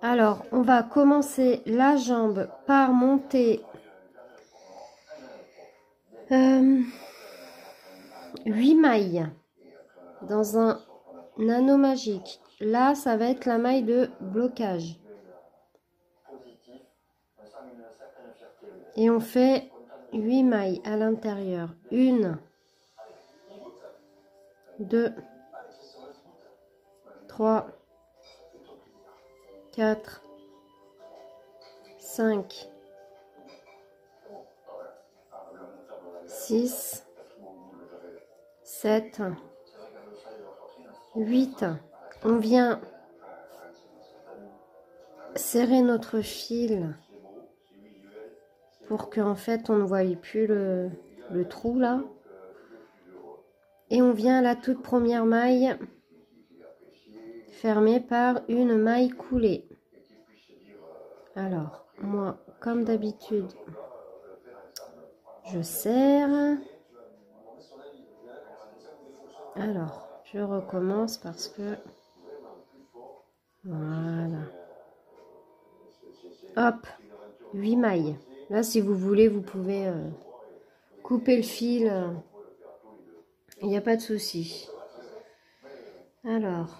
Alors, on va commencer la jambe par monter 8 mailles dans un anneau magique. Là, ça va être la maille de blocage. Et on fait 8 mailles à l'intérieur. 1, 2, 3, 4, 5, 6, 7, 8. On vient serrer notre fil pour qu'en fait on ne voie plus le trou là. Et on vient à la toute première maille fermée par une maille coulée. Alors, moi, comme d'habitude, je serre. Alors, je recommence parce que... Voilà. Hop, 8 mailles. Là, si vous voulez, vous pouvez couper le fil. Il n'y a pas de souci. Alors,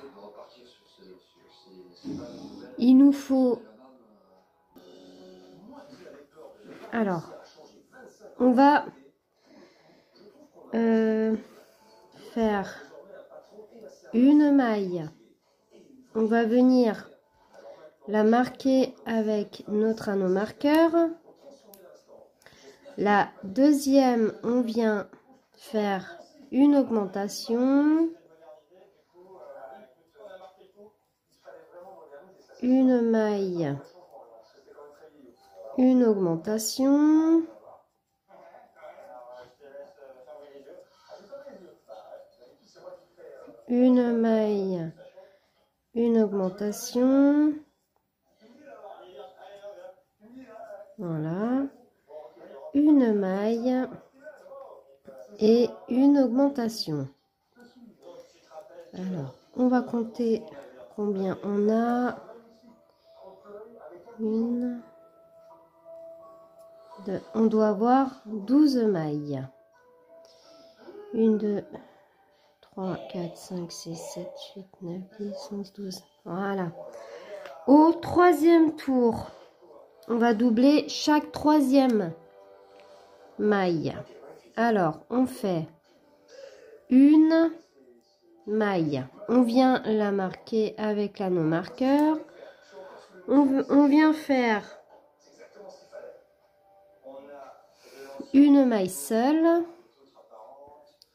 il nous faut... Alors, on va faire une maille. On va venir la marquer avec notre anneau marqueur. La deuxième, on vient faire une augmentation. Une maille. Une augmentation. Une maille. Une augmentation. Voilà. Une maille et une augmentation. Alors, on va compter combien on a. Une, deux. On doit avoir 12 mailles. 1, 2, 3, 4, 5, 6, 7, 8, 9, 10, 11, 12. Voilà. Au troisième tour, on va doubler chaque troisième maille. Alors, on fait une maille. On vient la marquer avec l'anneau marqueur. On vient faire une maille seule.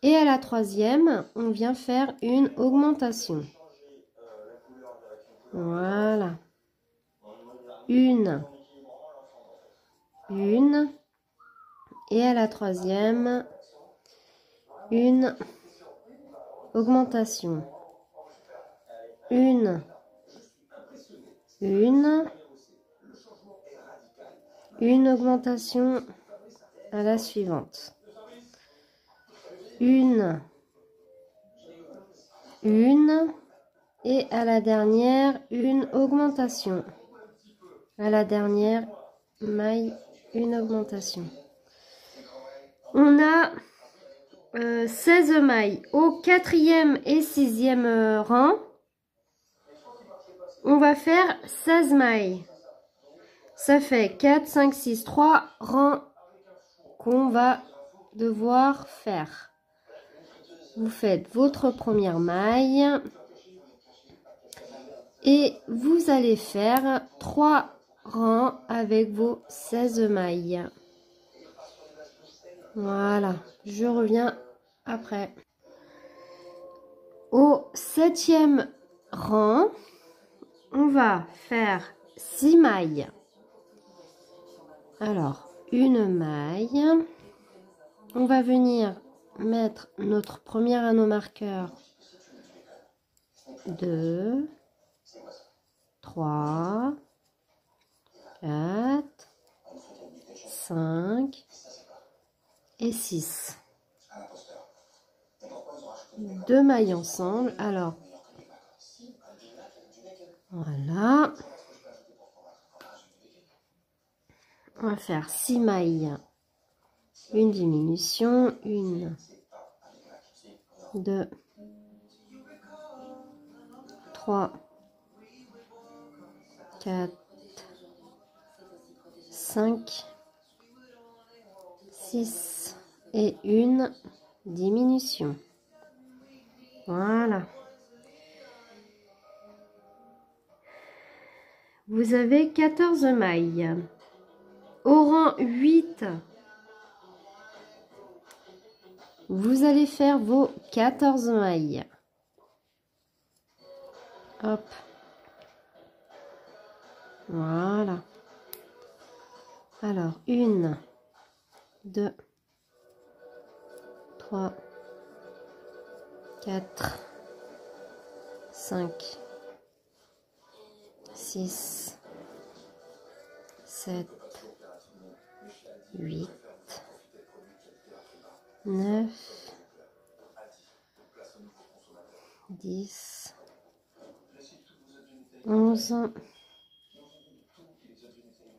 Et à la troisième, on vient faire une augmentation. Voilà. Une. Et à la troisième, une augmentation. Une augmentation à la suivante. Une et à la dernière, une augmentation. À la dernière maille, une augmentation. On a 16 mailles. Au quatrième et sixième rang, on va faire 16 mailles. Ça fait 4, 5, 6, 3 rangs qu'on va devoir faire. Vous faites votre première maille et vous allez faire 3 rangs avec vos 16 mailles. Voilà, je reviens après. Au 7e rang, on va faire 6 mailles. Alors, une maille. On va venir mettre notre premier anneau marqueur. 2, 3, 4, 5 et 6. 2 mailles ensemble. Alors, voilà. On va faire 6 mailles, une diminution, 1, 2, 3, 4, 5, 6 et une diminution. Voilà. Vous avez 14 mailles. Au rang 8, vous allez faire vos 14 mailles. Hop. Voilà. Alors, 1, 2, 3, 4, 5, 6, 7, 8, 9, 10, 11,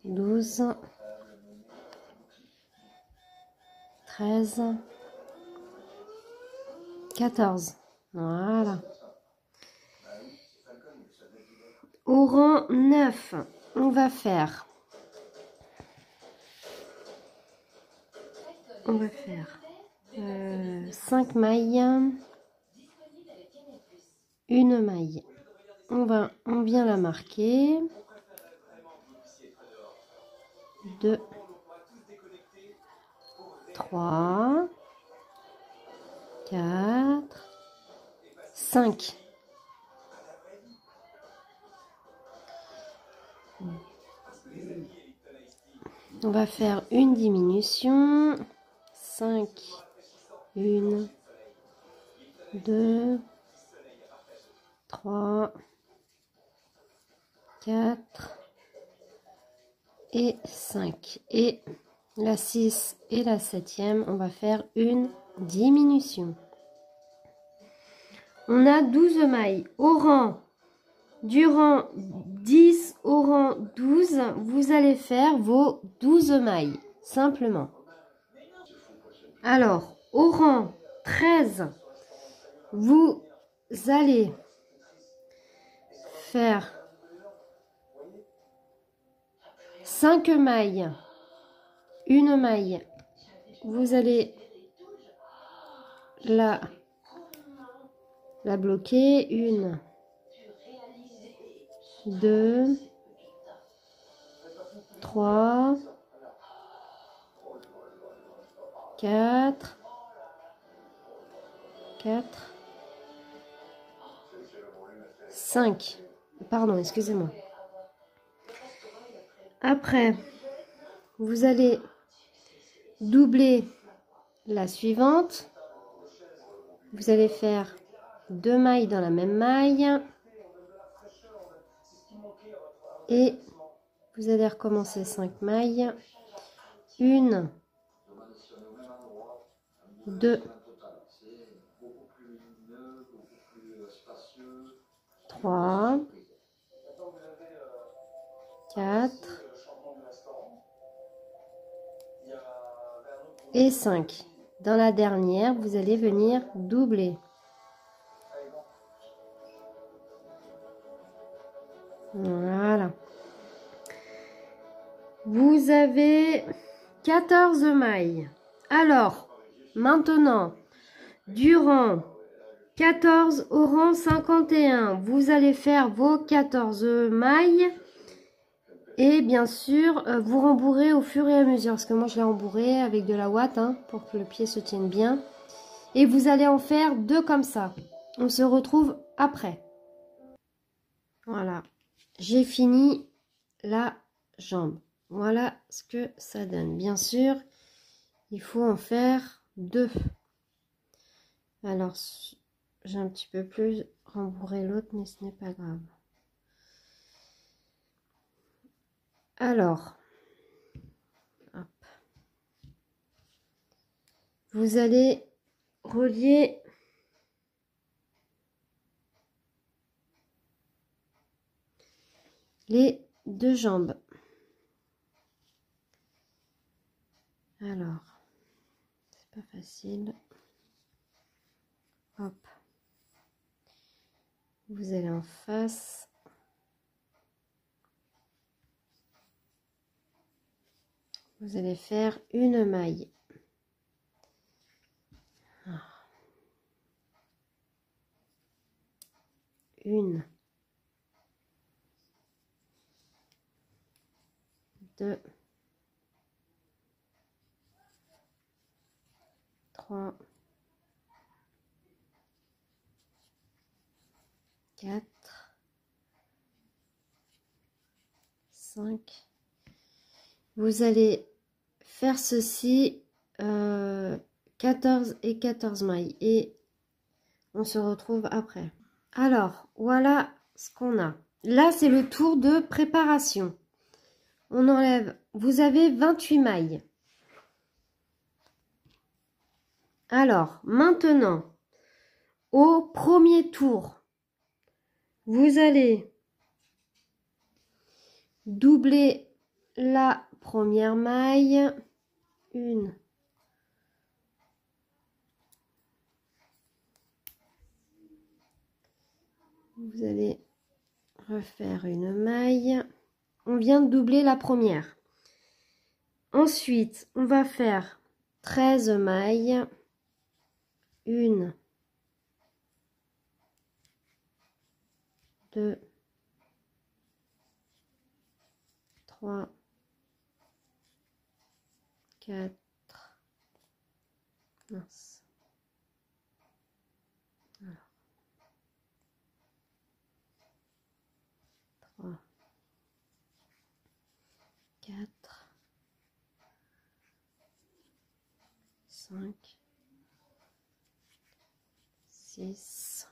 12, 13, 14. Voilà. Au rang 9, on va faire 5 mailles, une maille. On vient la marquer. 2, 3, 4, 5. On va faire une diminution. 5, 1, 2, 3, 4 et 5. Et la 6 et la 7e, on va faire une diminution. On a 12 mailles. Au rang, du rang 10 au rang 12, vous allez faire vos 12 mailles, simplement. Alors, au rang 13, vous allez faire 5 mailles, une maille. Vous allez la bloquer. 1, 2, 3, 4, 5. Pardon, excusez-moi. Après, vous allez doubler la suivante. Vous allez faire 2 mailles dans la même maille. Et vous allez recommencer 5 mailles. 1, 2, 3, 4 et 5. Dans la dernière, vous allez venir doubler. Voilà. Vous avez 14 mailles. Alors, maintenant, du rang 14 au rang 51, vous allez faire vos 14 mailles. Et bien sûr, vous rembourrez au fur et à mesure. Parce que moi, je l'ai rembourré avec de la ouate, hein, pour que le pied se tienne bien. Et vous allez en faire 2 comme ça. On se retrouve après. Voilà. J'ai fini la jambe. Voilà ce que ça donne. Bien sûr, il faut en faire 2. Alors, j'ai un petit peu plus rembourré l'autre, mais ce n'est pas grave. Alors, hop. Vous allez relier les 2 jambes. Alors, c'est pas facile. Hop. Vous allez en face. Vous allez faire une maille. Une. Deux. Trois. Quatre. 5. Vous allez faire ceci 14 et 14 mailles et on se retrouve après. Alors, voilà ce qu'on a. Là, c'est le tour de préparation. On enlève, vous avez 28 mailles. Alors, maintenant, au premier tour, vous allez doubler la première maille. Une. Vous allez refaire une maille. On vient de doubler la première. Ensuite, on va faire 13 mailles. Une. Deux. 3. 4. Mince. Alors. 3. 4. 5. 6.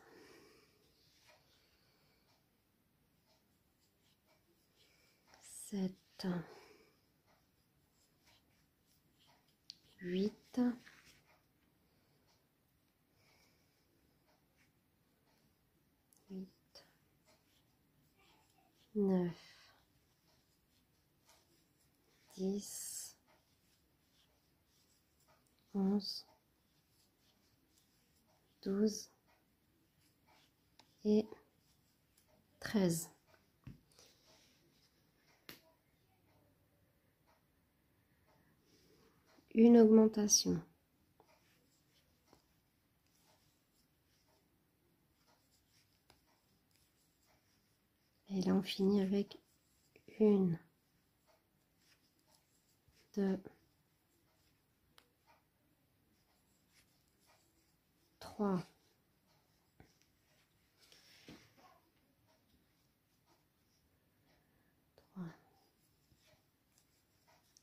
7. 8. 9. 10. 11. 12. Et 13. Une augmentation. Et là, on finit avec une, deux, trois,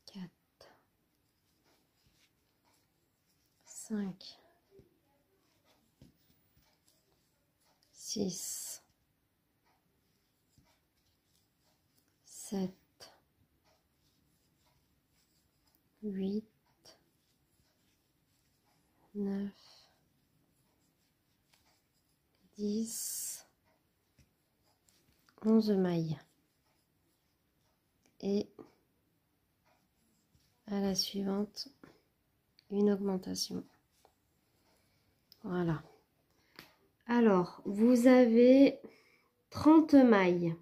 quatre, 5, 6, 7, 8, 9, 10, 11 mailles. Et à la suivante, une augmentation. Voilà. Alors, vous avez 30 mailles.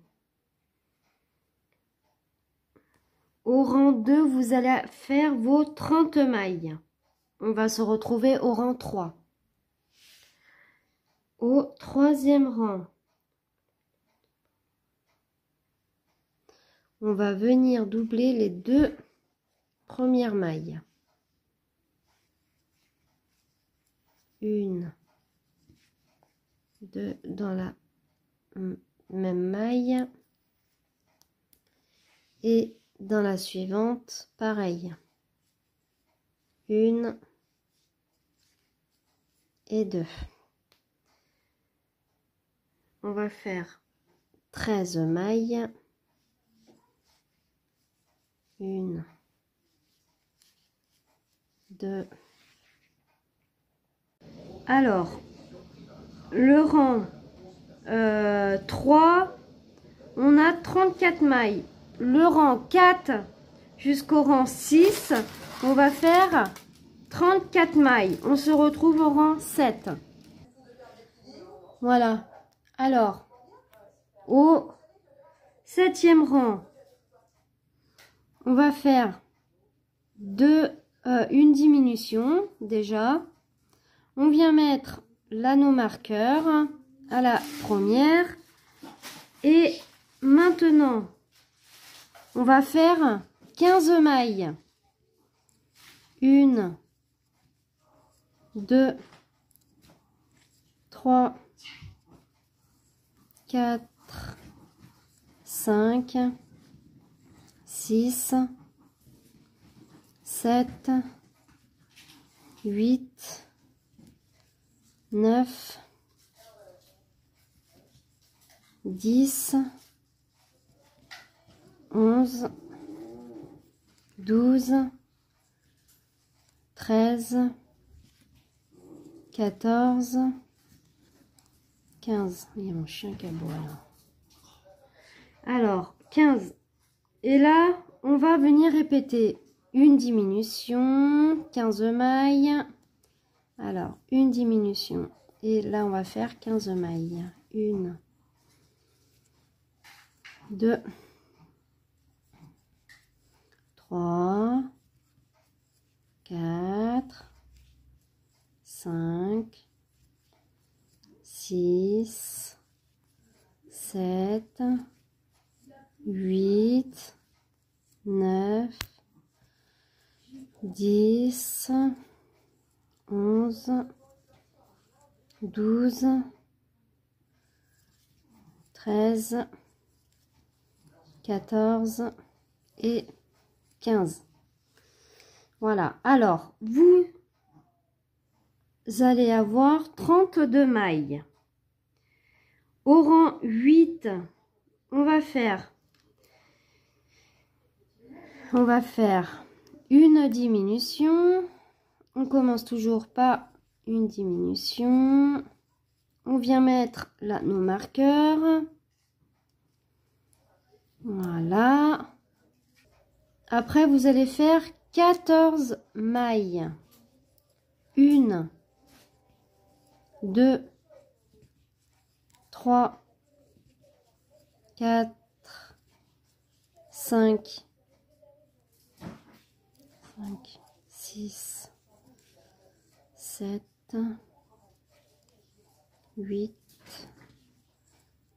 Au rang 2, vous allez faire vos 30 mailles. On va se retrouver au rang 3. Au troisième rang, on va venir doubler les deux premières mailles. Une, deux dans la même maille. Et dans la suivante, pareil. Une et deux. On va faire 13 mailles. Une, deux. Alors, le rang 3, on a 34 mailles. Le rang 4, jusqu'au rang 6, on va faire 34 mailles. On se retrouve au rang 7. Voilà. Alors, au 7e rang, on va faire une diminution déjà. On vient mettre l'anneau marqueur à la première. Et maintenant, on va faire 15 mailles. 1, 2, 3, 4, 5, 6, 7, 8, 9, 10, 11, 12, 13, 14, 15. Il y a mon chien qui aboie là. Alors, 15. Et là, on va venir répéter une diminution, 15 mailles. Alors, une diminution. Et là, on va faire 15 mailles. 1, 2, 3, 4, 5, 6, 7, 8, 9, 10, 11, 12, 13, 14 et 15. Voilà. Alors, vous allez avoir 32 mailles. Au rang 8, on va faire une diminution. On commence toujours par une diminution. On vient mettre l'anneau marqueur. Voilà. Après, vous allez faire 14 mailles. 1, 2, 3, 4, 5, 6, 7, 8,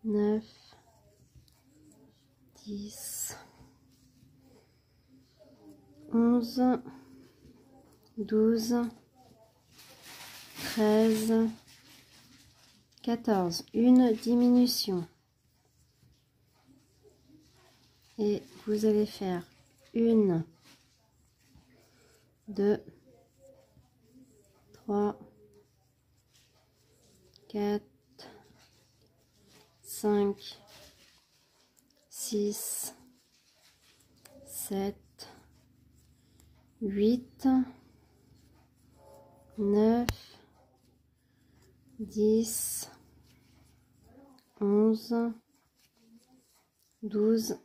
9, 10, 11, 12, 13, 14. Une diminution. Et vous allez faire 1, 2, 3, 4, 5, 6, 7, 8, 9, 10, 11, 12,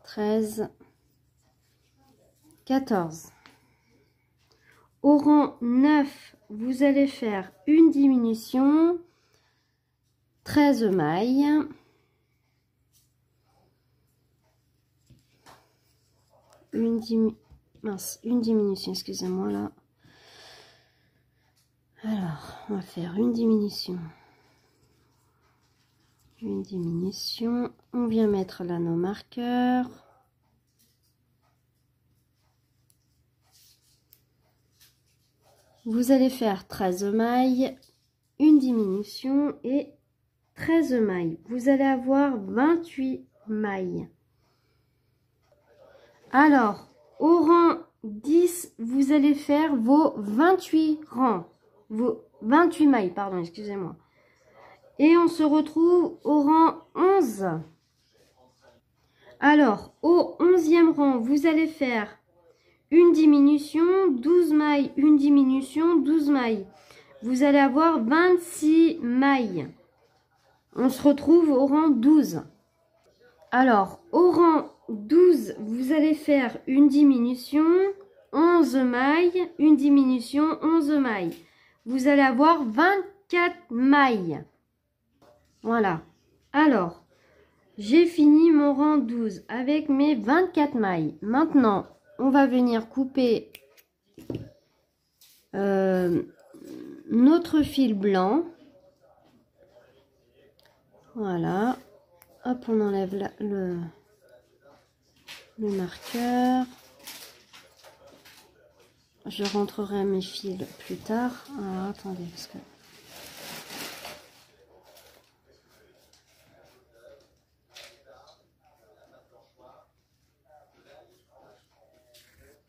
13, 14. Au rang 9, vous allez faire une diminution, 13 mailles. Une diminution, excusez-moi là. Alors, on va faire une diminution. Une diminution. On vient mettre l'anneau marqueur. Vous allez faire 13 mailles, une diminution et 13 mailles. Vous allez avoir 28 mailles. Alors, au rang 10, vous allez faire vos 28 rangs. Vos 28 mailles, pardon, excusez-moi. Et on se retrouve au rang 11. Alors, au 11e rang, vous allez faire une diminution, 12 mailles, une diminution, 12 mailles. Vous allez avoir 26 mailles. On se retrouve au rang 12. Alors, au rang 12, vous allez faire une diminution, 11 mailles, une diminution, 11 mailles. Vous allez avoir 24 mailles. Voilà. Alors, j'ai fini mon rang 12 avec mes 24 mailles. Maintenant, on va venir couper notre fil blanc. Voilà. Hop, on enlève le marqueur. Je rentrerai mes fils plus tard. Alors, attendez, parce que...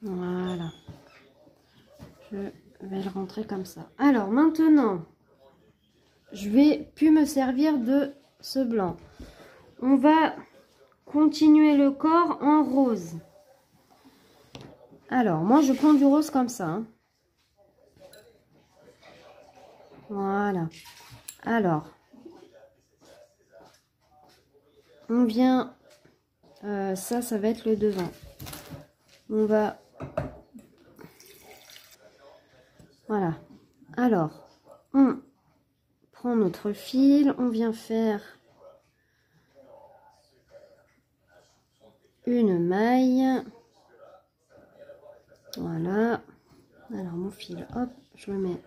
Voilà. Je vais le rentrer comme ça. Alors, maintenant, je vais plus me servir de ce blanc. On va continuer le corps en rose. Alors, moi, je prends du rose comme ça. Hein. Voilà. Alors, on vient... ça va être le devant. On va... Voilà. Alors, on prend notre fil. On vient faire une maille. Voilà. Alors, mon fil, hop, je le mets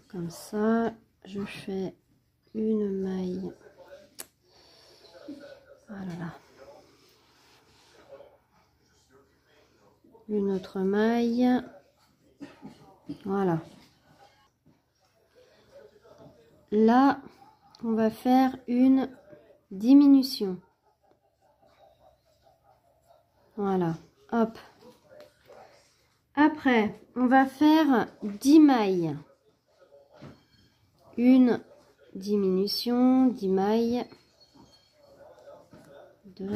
comme ça. Je fais une maille. Voilà. Une autre maille. Voilà. Là, on va faire une diminution. Voilà. Hop. Après, on va faire 10 mailles. Une diminution, 10 mailles. 2.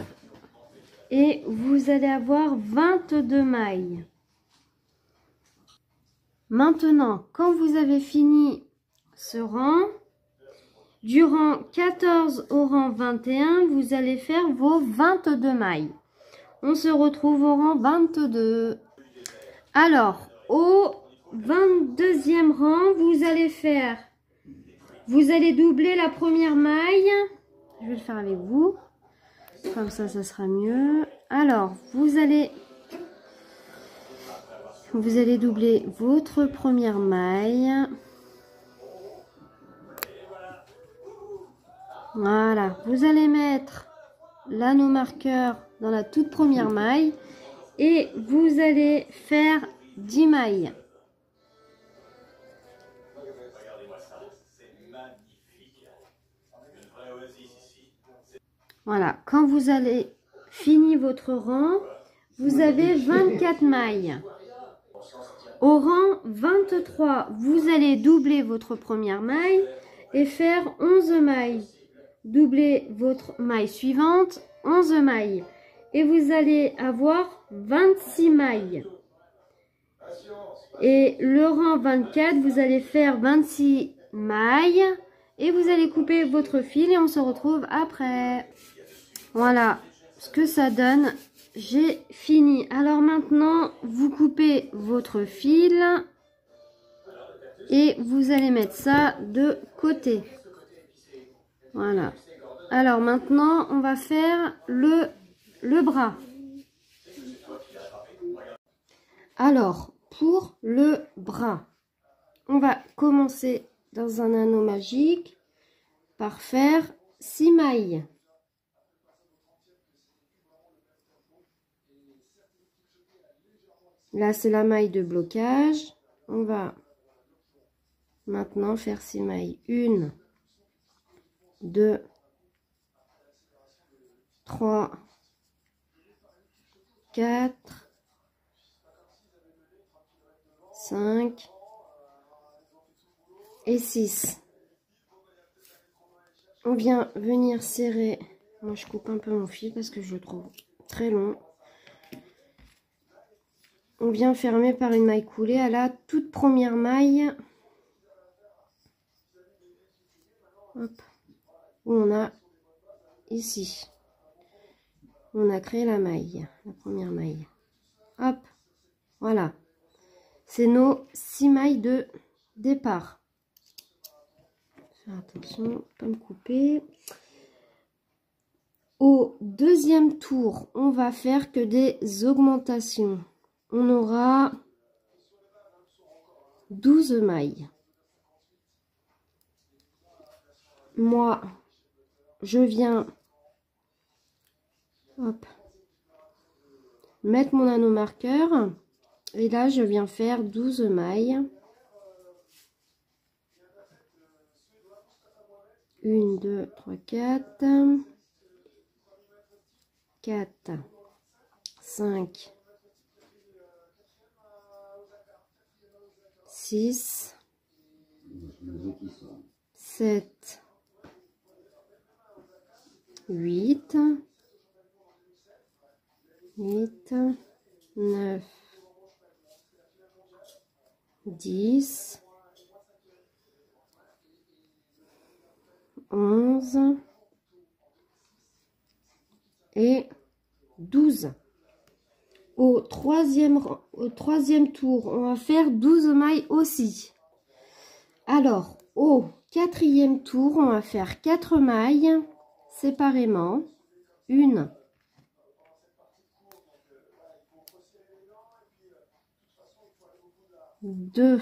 Et vous allez avoir 22 mailles. Maintenant, quand vous avez fini ce rang, du rang 14 au rang 21, vous allez faire vos 22 mailles. On se retrouve au rang 22. Alors, au 22e rang, vous allez doubler la première maille. Je vais le faire avec vous. Comme ça, ça sera mieux. Alors, vous allez doubler votre première maille. Voilà. Vous allez mettre l'anneau marqueur dans la toute première maille. Et vous allez faire 10 mailles. Voilà, quand vous allez finir votre rang, vous avez 24 mailles. Au rang 23, vous allez doubler votre première maille et faire 11 mailles. Doublez votre maille suivante, 11 mailles. Et vous allez avoir 26 mailles. Et le rang 24, vous allez faire 26 mailles. Et vous allez couper votre fil et on se retrouve après. Voilà ce que ça donne. J'ai fini. Alors maintenant, vous coupez votre fil. Et vous allez mettre ça de côté. Voilà. Alors maintenant, on va faire le bras. Alors, pour le bras, on va commencer dans un anneau magique par faire 6 mailles. Là, c'est la maille de blocage. On va maintenant faire 6 mailles. 1, 2, 3, 4, 5 et 6. On vient venir serrer. Moi, je coupe un peu mon fil parce que je le trouve très long. On vient fermer par une maille coulée à la toute première maille. Hop. Où on a ici. on a créé la maille, la première maille. Hop, voilà. C'est nos 6 mailles de départ. Faire attention, pas me couper. Au deuxième tour, on va faire que des augmentations. On aura 12 mailles. Moi, je viens hop, mettre mon anneau marqueur. Et là, je viens faire 12 mailles. 1, 2, 3, 4. 4, 5, 6, 7, 8, 9, 10, 11 et 12. Au troisième tour, on va faire 12 mailles aussi. Alors, au quatrième tour, on va faire 4 mailles séparément. 1, 2,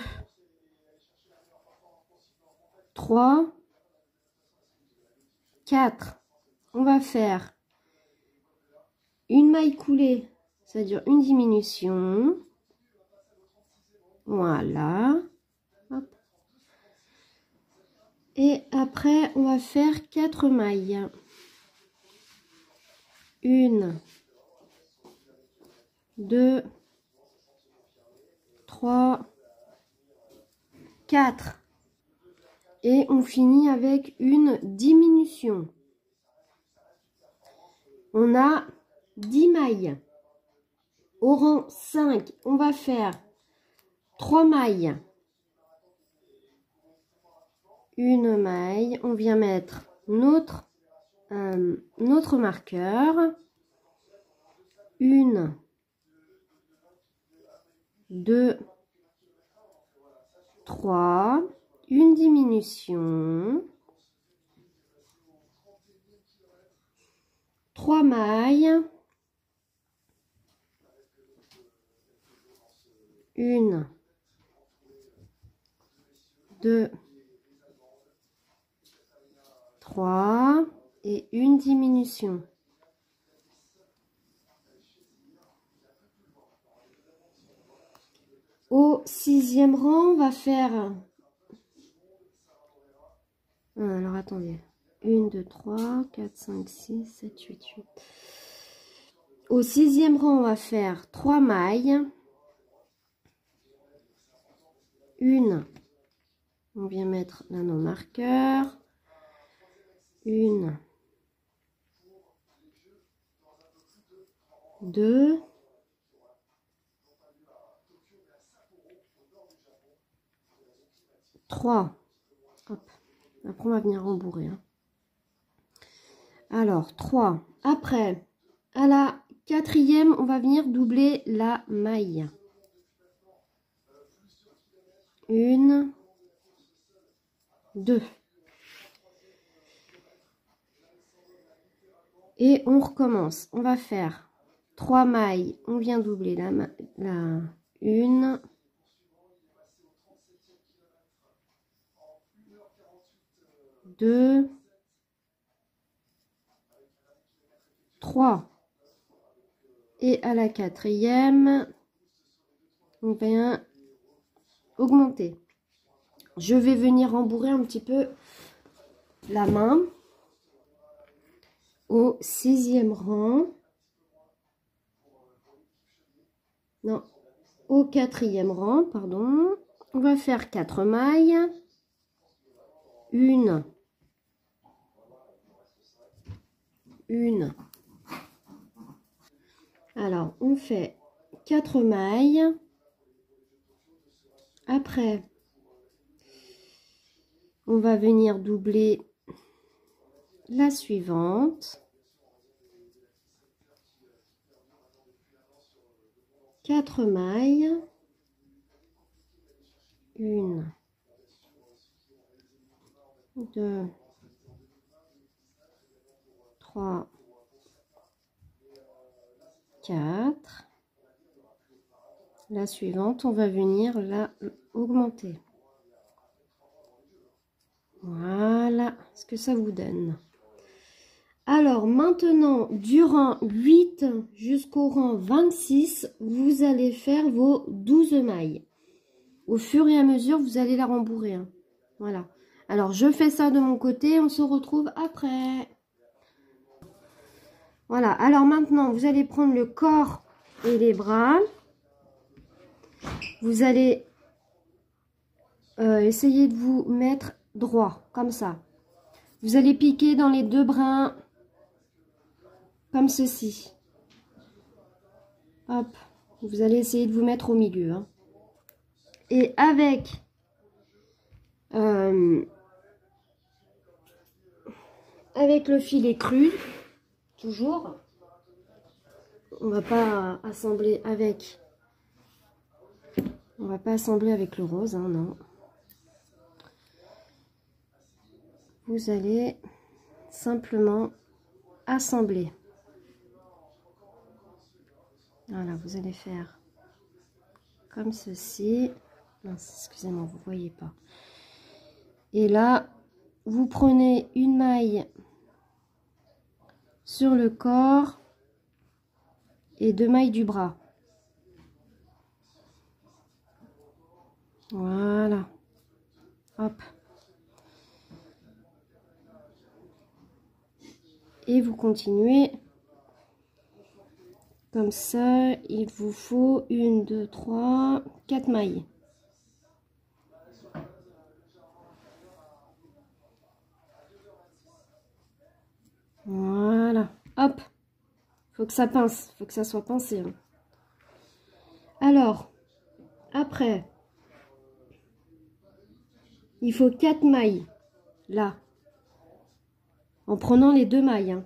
3, 4. On va faire une maille coulée, c'est-à-dire une diminution. Voilà. Hop. Et après, on va faire 4 mailles. 1, 2, 3, 4. Et on finit avec une diminution. On a 10 mailles. Au rang 5, on va faire 3 mailles. Une maille. On vient mettre notre marqueur. 1, 2, 3. Une diminution. 3 mailles. 1, 2, 3 et une diminution. Au 6e rang, on va faire... Alors, attendez. 1, 2, 3, 4, 5, 6, 7, 8, 8. Au 6e rang, on va faire 3 mailles. 1, on vient mettre l'anneau marqueur. 1, 2, 3. Hop. Après, on va venir rembourrer. Hein. Alors, 3. Après, à la 4e, on va venir doubler la maille. 1, 2. Et on recommence. On va faire 3 mailles. On vient doubler la 1, 2, 3. Et à la 4e, on vient augmenter. Je vais venir rembourrer un petit peu la main. Au 6e rang. Non, au 4e rang, pardon. On va faire 4 mailles. 1, 1. Alors, on fait 4 mailles. Après, on va venir doubler la suivante. 4 mailles. 1, 2, 3, 4. La suivante, on va venir la augmenter. Voilà ce que ça vous donne. Alors maintenant, du rang 8 jusqu'au rang 26, vous allez faire vos 12 mailles. Au fur et à mesure, vous allez la rembourrer. Hein. Voilà. Alors, je fais ça de mon côté. On se retrouve après. Voilà. Alors maintenant, vous allez prendre le corps et les bras. Vous allez essayer de vous mettre droit, comme ça. Vous allez piquer dans les deux brins, comme ceci. Hop. Vous allez essayer de vous mettre au milieu. Hein. Et avec le filet cru, toujours, on va pas assembler avec le rose, hein, non. Vous allez simplement assembler. Voilà, vous allez faire comme ceci. Excusez-moi, vous voyez pas. Et là, vous prenez une maille sur le corps et 2 mailles du bras. Voilà. Hop. Et vous continuez comme ça. Il vous faut 1, 2, 3, 4 mailles. Voilà. Hop. Faut que ça pince. Faut que ça soit pincé. Hein. Alors, après, il faut 4 mailles. Là. En prenant les 2 mailles. Hein.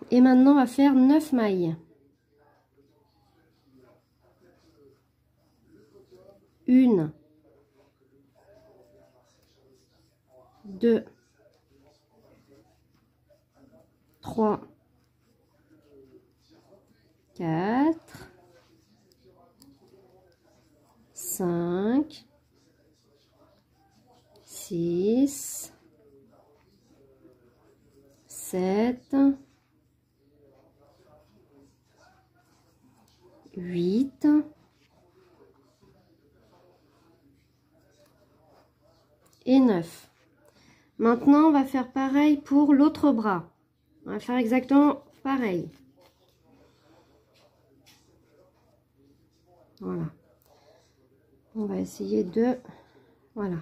Et maintenant, on va faire 9 mailles. 1, 2, 3, 4, 5, 6, 7, 8, et 9. Maintenant, on va faire pareil pour l'autre bras. On va faire exactement pareil. Voilà. On va essayer de... Voilà.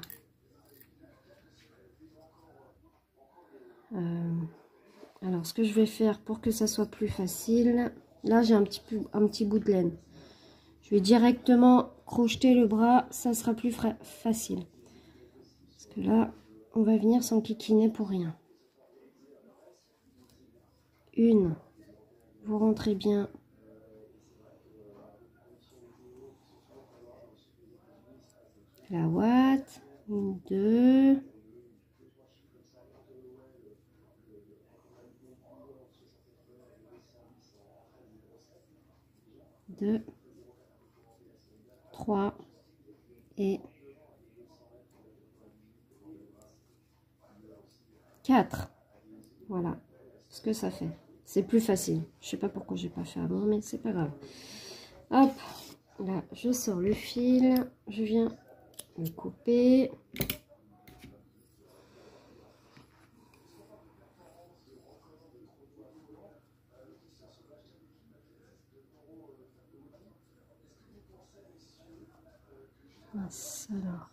Alors, ce que je vais faire pour que ça soit plus facile... Là, j'ai un petit bout de laine. Je vais directement crocheter le bras. Ça sera plus facile. Parce que là, on va venir s'enquiquiner pour rien. 1. Vous rentrez bien. La ouate. 1, 2. 2, 3 et 4. Voilà ce que ça fait. C'est plus facile. Je sais pas pourquoi j'ai pas fait avant, mais c'est pas grave. Hop, là je sors le fil, je viens le couper. Alors.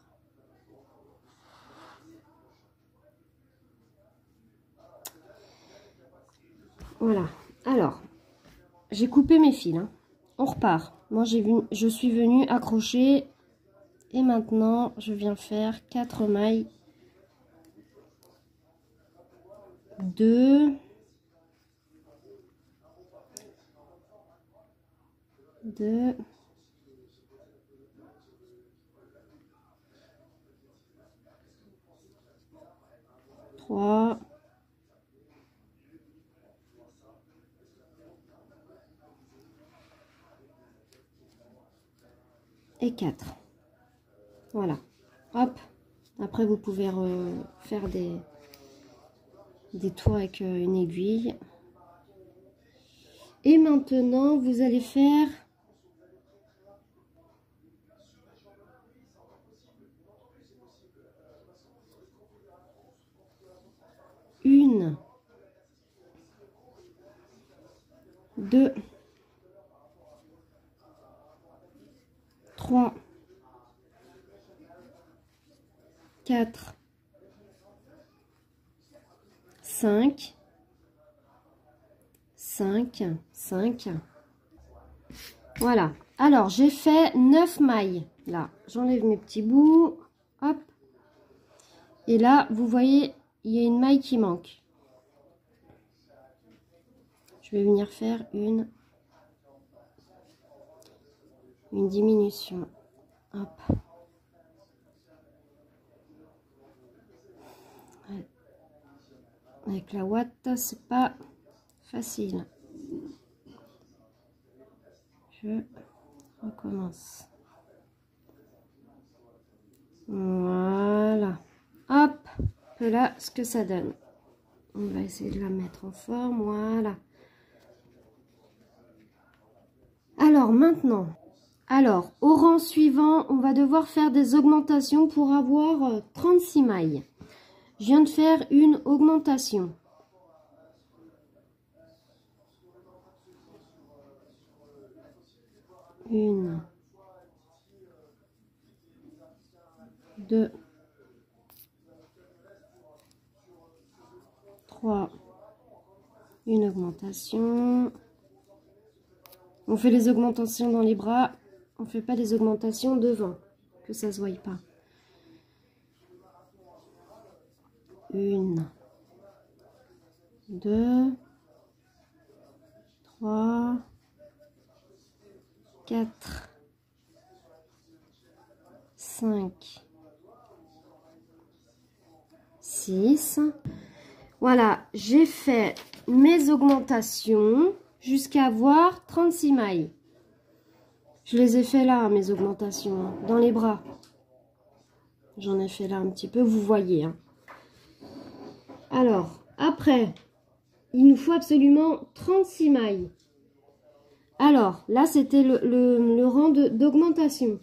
Voilà. Alors, j'ai coupé mes fils. Hein. On repart. Moi, je suis venue accrocher. Et maintenant, je viens faire 4 mailles. 2. 2, 3, et 4. Voilà. Hop. Après, vous pouvez faire des tours avec une aiguille. Et maintenant, vous allez faire une, 2, 3, 4, 5, 5. Voilà. Alors, j'ai fait 9 mailles. Là, j'enlève mes petits bouts. Hop. Et là, vous voyez, il y a une maille qui manque. Je vais venir faire une diminution. Hop. Avec la ouate, c'est pas facile. Je recommence. Voilà. Hop. Voilà ce que ça donne. On va essayer de la mettre en forme. Voilà. Alors maintenant, au rang suivant, on va devoir faire des augmentations pour avoir 36 mailles. Je viens de faire une augmentation. Une, 2, 3, une augmentation. On fait les augmentations dans les bras, on ne fait pas les augmentations devant, que ça ne se voie pas. Une, 2, 3, 4, 5, 6. Voilà, j'ai fait mes augmentations jusqu'à avoir 36 mailles. Je les ai fait là, mes augmentations, dans les bras. J'en ai fait là un petit peu, vous voyez. Hein. Alors, après, il nous faut absolument 36 mailles. Alors, là, c'était le rang d'augmentation.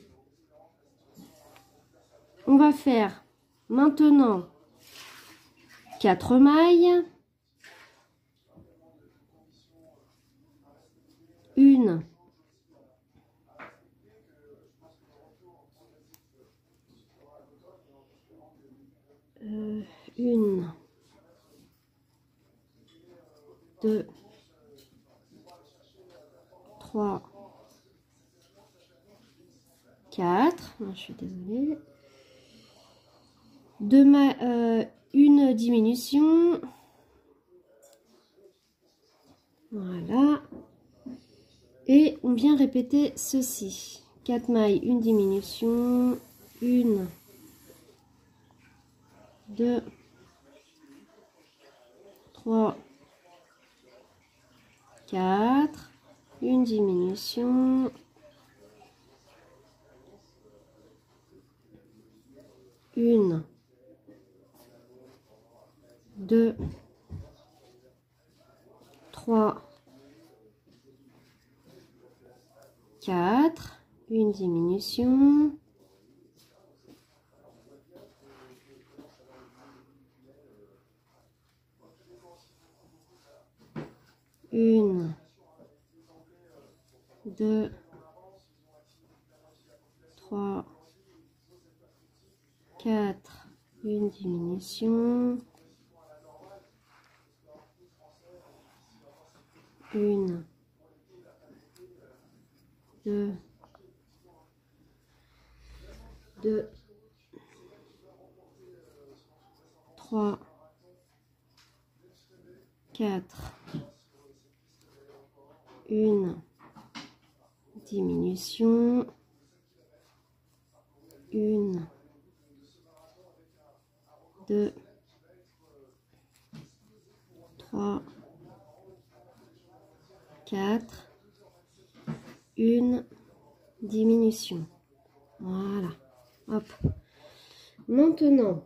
On va faire maintenant 4 mailles. Une. Une. 2. 3. 4. Non, je suis désolée. Une diminution. Voilà. Et on vient répéter ceci. 4 mailles, une diminution. 1, 2, 3, 4. Une diminution. 1, 2, 3, 4, une diminution, 1, 2, 3, 4, une diminution, 1, 2, 3, 4, une diminution, 1, 2, 3, 4, 1 diminution. Voilà. Hop. Maintenant,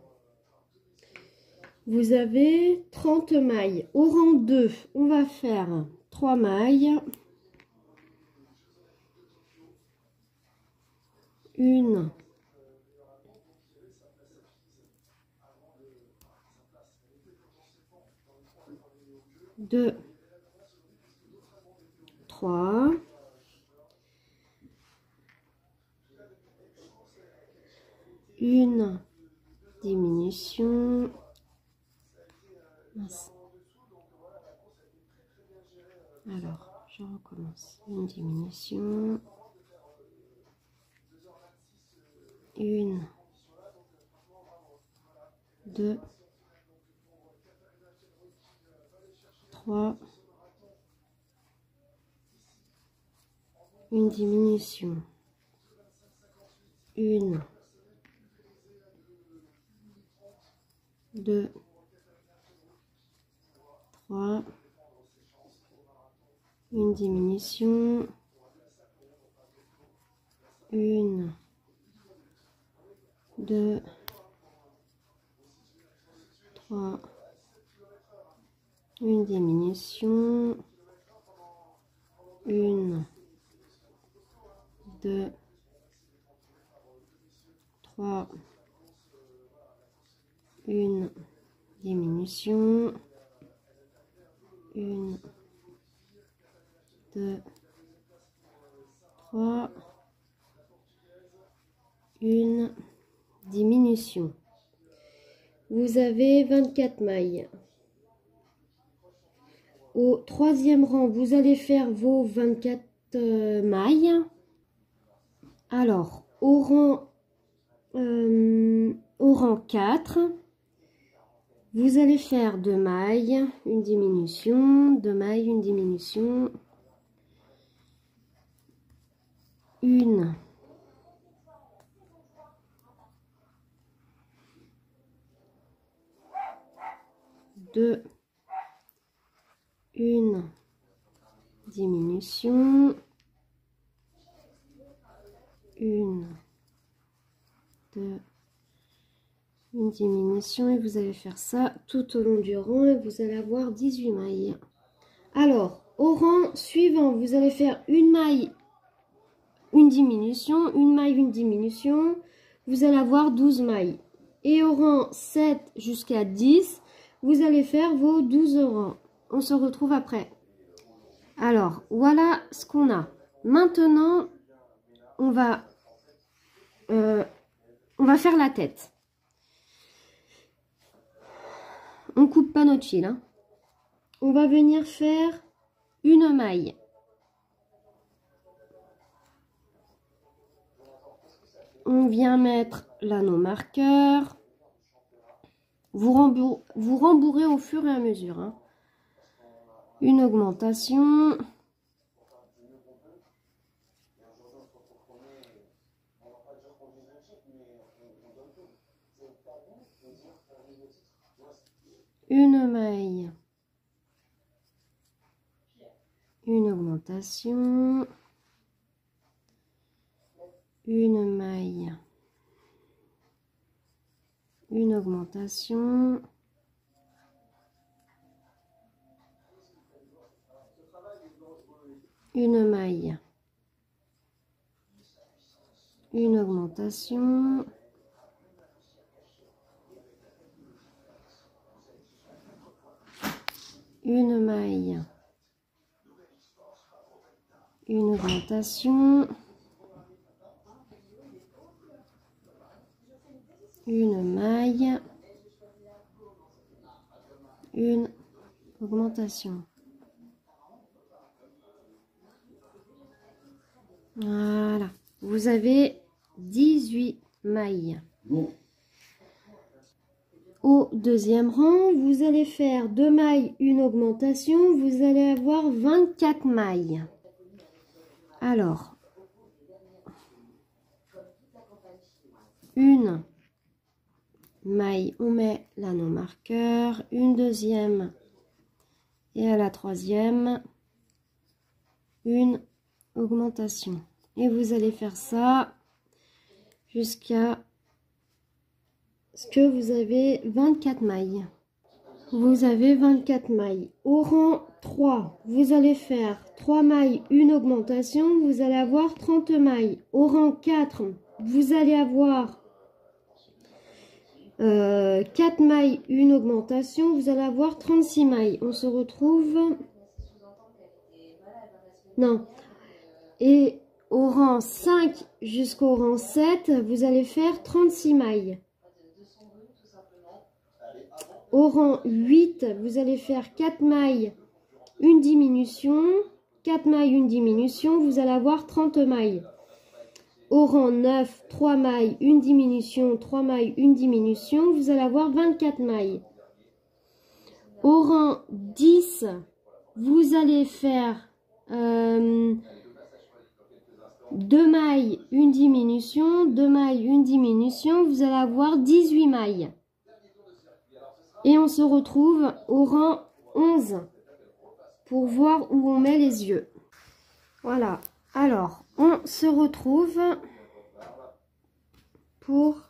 vous avez 30 mailles. Au rang 2, on va faire 3 mailles. 1, 2, 3. Une diminution. Mince. Alors, je recommence. Une diminution. 1, 2, 3. Une diminution. 1, 2, 3. Une diminution. 1, 2, 3. Une diminution. 1, 2, 3. Une diminution. 1, 2, 3. Une diminution. Vous avez 24 mailles. Au troisième rang, vous allez faire vos 24 mailles. Alors, au rang 4, vous allez faire 2 mailles, une diminution, 2 mailles, une diminution, 1, 2, 1 diminution, 1, 2, une diminution, et vous allez faire ça tout au long du rang et vous allez avoir 18 mailles. Alors, au rang suivant, vous allez faire une maille, une diminution, une maille, une diminution, vous allez avoir 12 mailles. Et au rang 7 jusqu'à 10, vous allez faire vos 12 rangs. On se retrouve après. Alors, voilà ce qu'on a. Maintenant, on va faire la tête. On coupe pas notre fil, hein. On va venir faire une maille. On vient mettre l'anneau marqueur. Vous rembourrez au fur et à mesure, hein. Une augmentation. Une maille. Une augmentation. Une maille. Une augmentation. Une maille. Une augmentation. Une maille. Une augmentation. Une maille. Une augmentation. Voilà. Vous avez 18 mailles. Au deuxième rang, vous allez faire 2 mailles, une augmentation. Vous allez avoir 24 mailles. Alors, une maille, on met l'anneau marqueur, une deuxième et à la troisième, une augmentation. Et vous allez faire ça jusqu'à ce que vous avez 24 mailles. Vous avez 24 mailles. Au rang 3, vous allez faire 3 mailles, une augmentation, vous allez avoir 30 mailles. Au rang 4, vous allez avoir 4 mailles, une augmentation, vous allez avoir 36 mailles. On se retrouve... Non. Et au rang 5 jusqu'au rang 7, vous allez faire 36 mailles. Au rang 8, vous allez faire 4 mailles, une diminution. 4 mailles, une diminution, vous allez avoir 30 mailles. Au rang 9, 3 mailles, une diminution, 3 mailles, une diminution, vous allez avoir 24 mailles. Au rang 10, vous allez faire 2 mailles, une diminution, 2 mailles, une diminution, vous allez avoir 18 mailles. Et on se retrouve au rang 11 pour voir où on met les yeux. Voilà. Alors, on se retrouve pour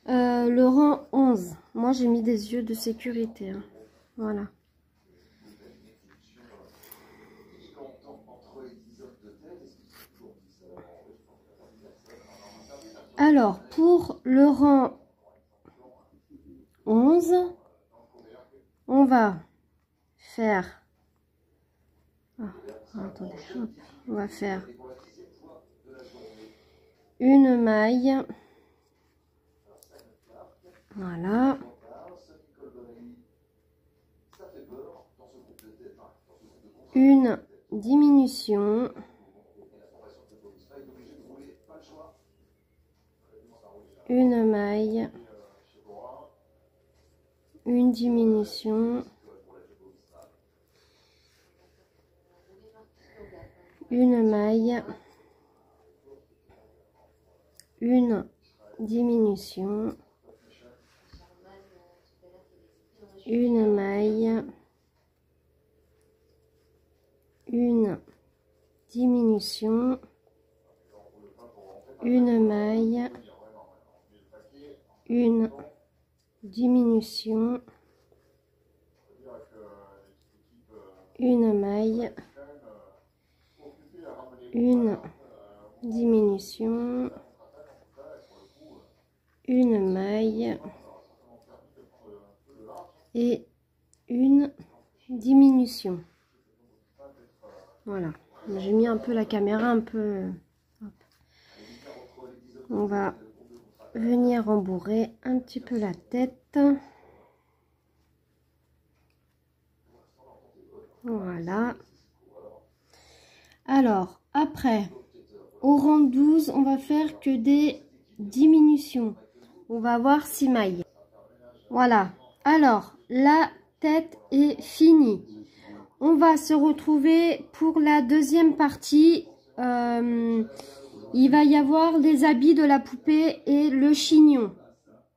le rang 11. Moi, j'ai mis des yeux de sécurité. Hein. Voilà. Alors, pour le rang 11, on va faire... attendez, hop, on va faire une maille. Voilà. Une diminution. Une maille. Une diminution. Une maille. Une diminution. Une maille. Une diminution. Une maille. Une diminution. Une maille. Une diminution. Une maille. Et une diminution. Voilà. J'ai mis un peu la caméra un peu... Hop. On va venir rembourrer un petit peu la tête. Voilà. Alors, après, au rang 12, on va faire que des diminutions. On va avoir 6 mailles. Voilà. Alors, la tête est finie. On va se retrouver pour la deuxième partie. Il va y avoir les habits de la poupée et le chignon.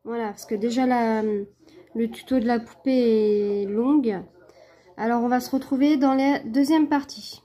Voilà, parce que déjà le tuto de la poupée est longue. Alors, on va se retrouver dans la deuxième partie.